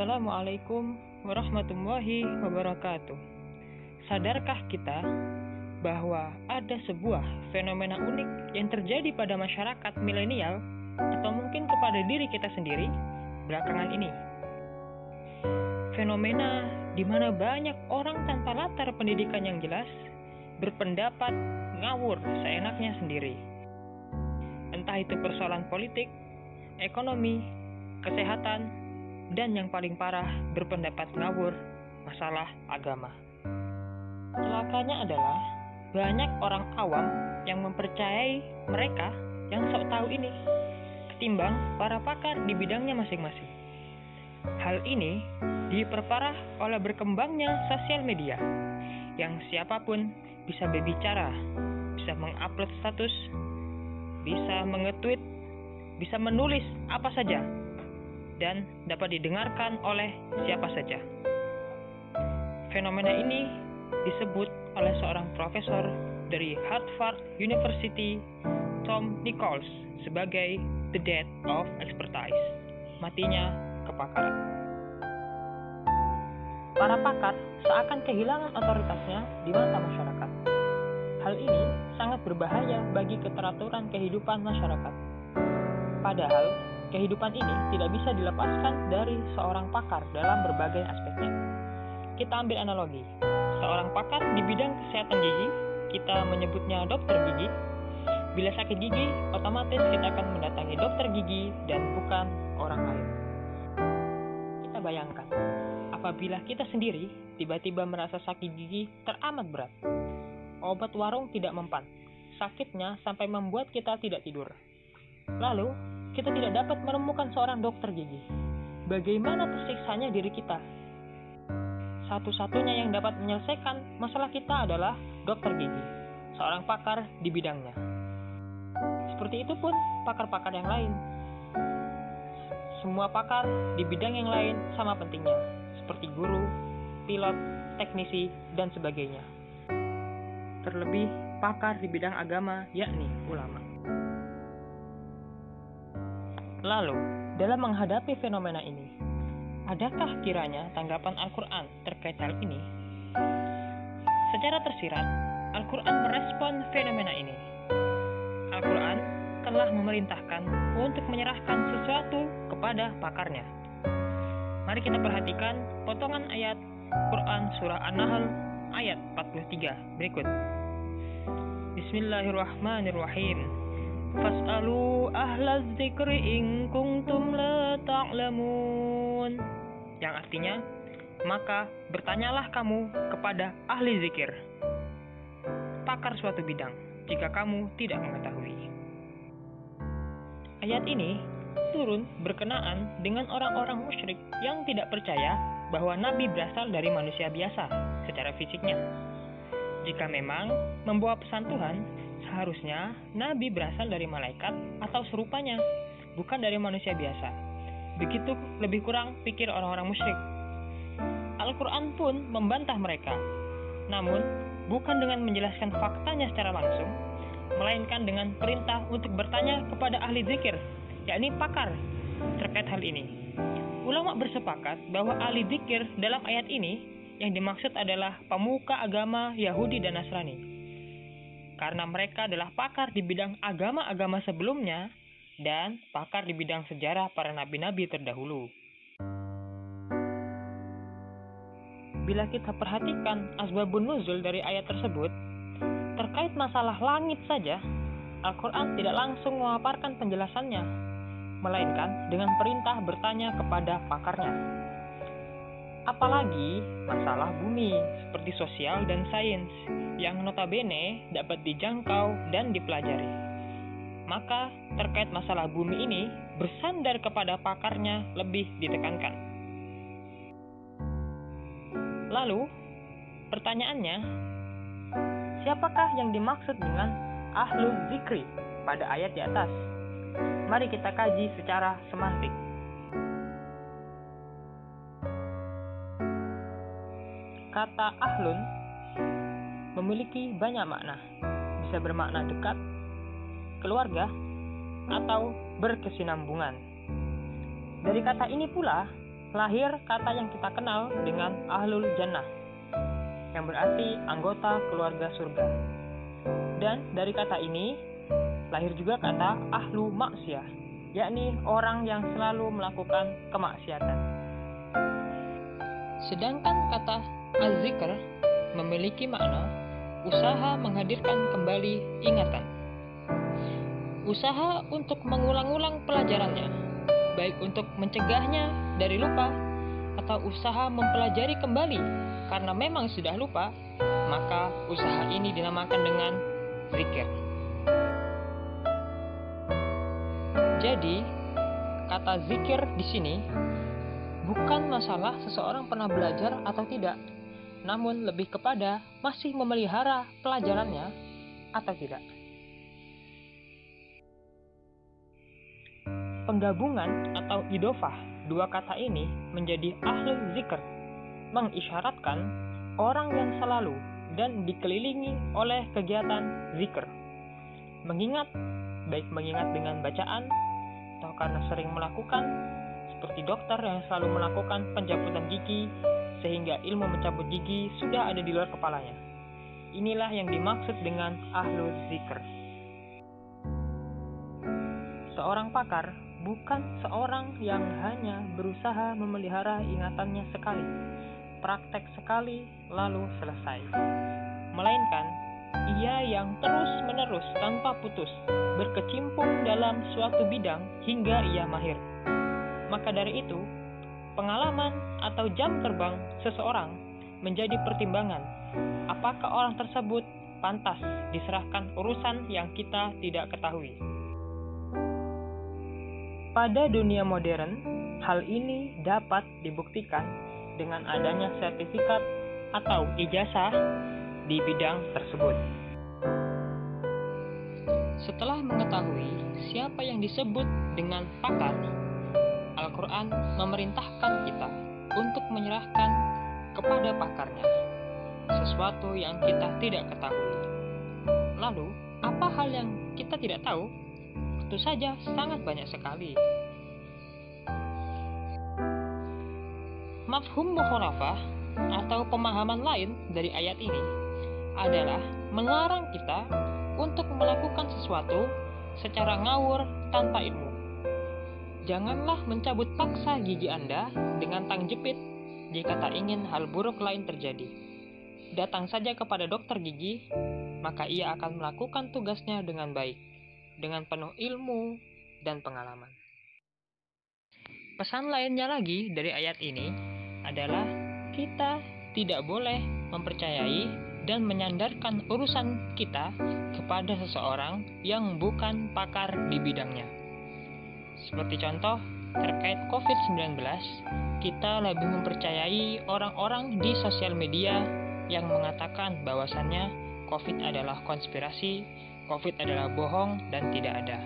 Assalamualaikum warahmatullahi wabarakatuh. Sadarkah kita bahwa ada sebuah fenomena unik yang terjadi pada masyarakat milenial atau mungkin kepada diri kita sendiri belakangan ini? Fenomena di mana banyak orang tanpa latar pendidikan yang jelas berpendapat ngawur seenaknya sendiri. Entah itu persoalan politik, ekonomi, kesehatan, dan yang paling parah berpendapat ngawur masalah agama. Celakanya adalah banyak orang awam yang mempercayai mereka yang sok tahu ini ketimbang para pakar di bidangnya masing-masing. Hal ini diperparah oleh berkembangnya sosial media yang siapapun bisa berbicara, bisa mengupload status, bisa mengetweet, bisa menulis apa saja, dan dapat didengarkan oleh siapa saja. Fenomena ini disebut oleh seorang profesor dari Harvard University, Tom Nichols, sebagai the death of expertise, matinya kepakaran. Para pakar seakan kehilangan otoritasnya di mata masyarakat. Hal ini sangat berbahaya bagi keteraturan kehidupan masyarakat. Padahal, kehidupan ini tidak bisa dilepaskan dari seorang pakar dalam berbagai aspeknya. Kita ambil analogi. Seorang pakar di bidang kesehatan gigi, kita menyebutnya dokter gigi. Bila sakit gigi, otomatis kita akan mendatangi dokter gigi dan bukan orang lain. Kita bayangkan, apabila kita sendiri tiba-tiba merasa sakit gigi teramat berat. Obat warung tidak mempan. Sakitnya sampai membuat kita tidak tidur. Lalu, kita tidak dapat menemukan seorang dokter gigi. Bagaimana tersiksanya diri kita? Satu-satunya yang dapat menyelesaikan masalah kita adalah dokter gigi, seorang pakar di bidangnya. Seperti itu pun pakar-pakar yang lain. Semua pakar di bidang yang lain sama pentingnya, seperti guru, pilot, teknisi, dan sebagainya. Terlebih pakar di bidang agama, yakni ulama. Lalu, dalam menghadapi fenomena ini, adakah kiranya tanggapan Al-Quran terkait hal ini? Secara tersirat, Al-Quran merespon fenomena ini. Al-Quran telah memerintahkan untuk menyerahkan sesuatu kepada pakarnya. Mari kita perhatikan potongan ayat Quran Surah An-Nahl ayat 43 berikut. Bismillahirrahmanirrahim. Fas'alu ahlaz dzikri in kuntum la ta'lamun. Yang artinya, maka bertanyalah kamu kepada ahli zikir, pakar suatu bidang, jika kamu tidak mengetahui. Ayat ini turun berkenaan dengan orang-orang musyrik yang tidak percaya bahwa Nabi berasal dari manusia biasa secara fisiknya. Jika memang membawa pesan Tuhan, seharusnya Nabi berasal dari malaikat atau serupanya, bukan dari manusia biasa. Begitu lebih kurang pikir orang-orang musyrik. Al-Quran pun membantah mereka, namun bukan dengan menjelaskan faktanya secara langsung, melainkan dengan perintah untuk bertanya kepada ahli zikir, yakni pakar, terkait hal ini. Ulama bersepakat bahwa ahli zikir dalam ayat ini yang dimaksud adalah pemuka agama Yahudi dan Nasrani, karena mereka adalah pakar di bidang agama-agama sebelumnya dan pakar di bidang sejarah para nabi-nabi terdahulu. Bila kita perhatikan asbabun nuzul dari ayat tersebut, terkait masalah langit saja, Al-Quran tidak langsung memaparkan penjelasannya, melainkan dengan perintah bertanya kepada pakarnya. Apalagi masalah bumi seperti sosial dan sains yang notabene dapat dijangkau dan dipelajari. Maka terkait masalah bumi ini bersandar kepada pakarnya lebih ditekankan. Lalu, pertanyaannya, siapakah yang dimaksud dengan ahlul zikri pada ayat di atas? Mari kita kaji secara semantik. Kata ahlun memiliki banyak makna, bisa bermakna dekat, keluarga, atau berkesinambungan. Dari kata ini pula, lahir kata yang kita kenal dengan Ahlul Jannah, yang berarti anggota keluarga surga. Dan dari kata ini lahir juga kata Ahlu Maksiyah, yakni orang yang selalu melakukan kemaksiatan. Sedangkan kata az-zikr memiliki makna usaha menghadirkan kembali ingatan. Usaha untuk mengulang-ulang pelajarannya, baik untuk mencegahnya dari lupa atau usaha mempelajari kembali karena memang sudah lupa, maka usaha ini dinamakan dengan zikir. Jadi, kata zikir di sini bukan masalah seseorang pernah belajar atau tidak, namun lebih kepada masih memelihara pelajarannya atau tidak. Penggabungan atau idofah dua kata ini menjadi ahlul zikr mengisyaratkan orang yang selalu dan dikelilingi oleh kegiatan zikr. Mengingat, baik mengingat dengan bacaan atau karena sering melakukan, seperti dokter yang selalu melakukan pencabutan gigi sehingga ilmu mencabut gigi sudah ada di luar kepalanya. Inilah yang dimaksud dengan ahlul zikr. Seorang pakar bukan seorang yang hanya berusaha memelihara ingatannya sekali, praktek sekali, lalu selesai. Melainkan, ia yang terus-menerus tanpa putus berkecimpung dalam suatu bidang hingga ia mahir. Maka dari itu, pengalaman atau jam terbang seseorang menjadi pertimbangan apakah orang tersebut pantas diserahkan urusan yang kita tidak ketahui. Pada dunia modern, hal ini dapat dibuktikan dengan adanya sertifikat atau ijazah di bidang tersebut. Setelah mengetahui siapa yang disebut dengan pakar, Al-Quran memerintahkan kita untuk menyerahkan kepada pakarnya sesuatu yang kita tidak ketahui. Lalu, apa hal yang kita tidak tahu? Tentu saja sangat banyak sekali. Mafhum mukhalafah atau pemahaman lain dari ayat ini adalah melarang kita untuk melakukan sesuatu secara ngawur tanpa ilmu. Janganlah mencabut paksa gigi Anda dengan tang jepit jika tak ingin hal buruk lain terjadi. Datang saja kepada dokter gigi, maka ia akan melakukan tugasnya dengan baik, dengan penuh ilmu dan pengalaman. Pesan lainnya lagi dari ayat ini adalah kita tidak boleh mempercayai dan menyandarkan urusan kita kepada seseorang yang bukan pakar di bidangnya. Seperti contoh, terkait COVID-19, kita lebih mempercayai orang-orang di sosial media yang mengatakan bahwasannya COVID adalah konspirasi, COVID adalah bohong dan tidak ada.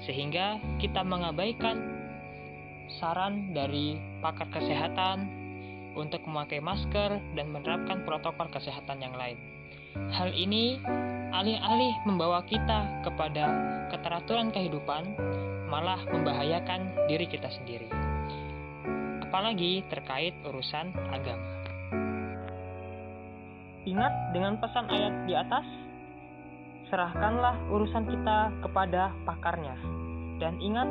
Sehingga kita mengabaikan saran dari pakar kesehatan untuk memakai masker dan menerapkan protokol kesehatan yang lain. Hal ini alih-alih membawa kita kepada keteraturan kehidupan, malah membahayakan diri kita sendiri. Apalagi terkait urusan agama. Ingat dengan pesan ayat di atas, serahkanlah urusan kita kepada pakarnya. Dan ingat,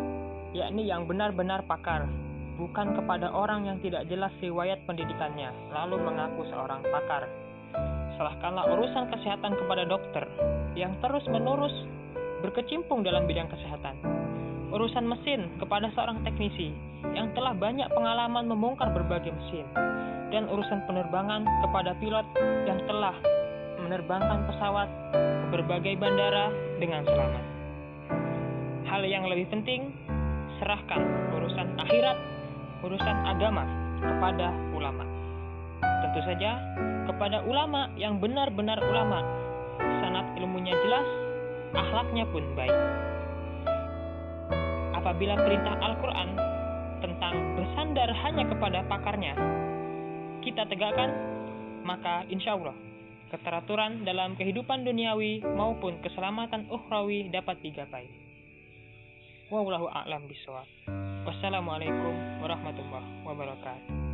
yakni yang benar-benar pakar, bukan kepada orang yang tidak jelas riwayat pendidikannya, lalu mengaku seorang pakar. Serahkanlah urusan kesehatan kepada dokter yang terus-menerus berkecimpung dalam bidang kesehatan. Urusan mesin kepada seorang teknisi yang telah banyak pengalaman membongkar berbagai mesin. Dan urusan penerbangan kepada pilot yang telah menerbangkan pesawat ke berbagai bandara dengan selamat. Hal yang lebih penting, serahkan urusan akhirat, urusan agama kepada ulama. Tentu saja kepada ulama yang benar-benar ulama, sanad ilmunya jelas, akhlaknya pun baik. Apabila perintah Al-Quran tentang bersandar hanya kepada pakarnya kita tegakkan, maka insya Allah keteraturan dalam kehidupan duniawi maupun keselamatan ukhrawi dapat digapai. Wallahu a'lam bishawab. Wassalamualaikum warahmatullahi wabarakatuh.